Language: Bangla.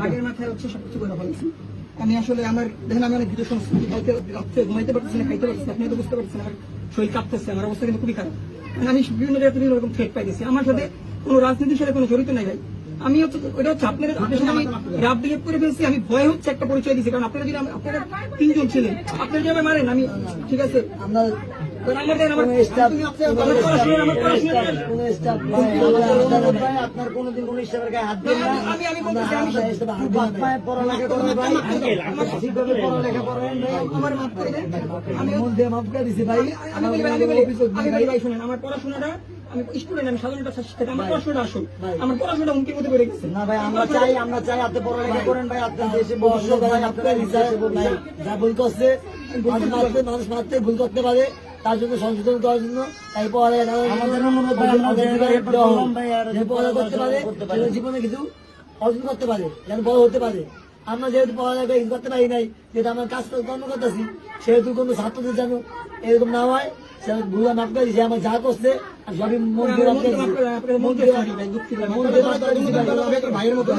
আগের মাথায় হচ্ছে সবকিছু করে ফেলেছি। আমি আসলে আমার দেখেন আমি অনেক ভিডিও সংস্কৃতি রাত্রে ঘুমাইতে পারতেছি না, খাইতে পারতেছি, আপনি তো বুঝতে পারছেন আমার শরীর কাঁপতেছে, আমার অবস্থা কিন্তু খুবই খারাপ। আমি বিভিন্ন জায়গায় বিভিন্ন রকম থ্রেট পাইতেছি। আমার সাথে কোনো রাজনীতির সাথে কোনো জড়িত নাই ভাই। আমি হচ্ছে ওটা হচ্ছে আপনাদের সাথে আমি রাব বিহেভ করে ফেলছি। আমি ভয় হচ্ছে একটা পরিচয় দিচ্ছি, কারণ আপনারা যদি আপনারা 3 জন ছিলেন, আপনারা যেভাবে মারেন আমি ঠিক আছে আমরা আপনার কোনদিন কোন স্টাফের গায়ে হাত দেন না। আমার পড়াশোনাটা আমি স্টুডেন্ট, আমি সাধারণ একটা শিক্ষার্থী, আমার পড়াশোনাটা আসুন, আমার পড়াশোনাটা হুমকির মধ্যে পড়ে গেছে। না ভাই আমরা চাই আপনি পড়ালেখা করেন ভাই, আপনার দেশে ভবিষ্যৎ ভাই, আপনার ভাই যা ভুল করছে মানুষ মারতে ভুল করতে পারে, তার জন্য সংশোধন করার জন্য তাই পড়ালেখা করতে পারে, জীবনে কিছু অর্জন করতে পারে, যেন বড় হতে পারে। আমরা যেহেতু পড়ালেখা করতে পারি নাই, যেহেতু আমার কাজ কর্ম করতেছি, সেহেতু কোনো ছাত্রদের যেন এরকম না হয়, সে ভুল মাফ করে দিয়েছে। আমার যা করছে সবই মন দিয়ে মাফ করে ভাইয়ের মতো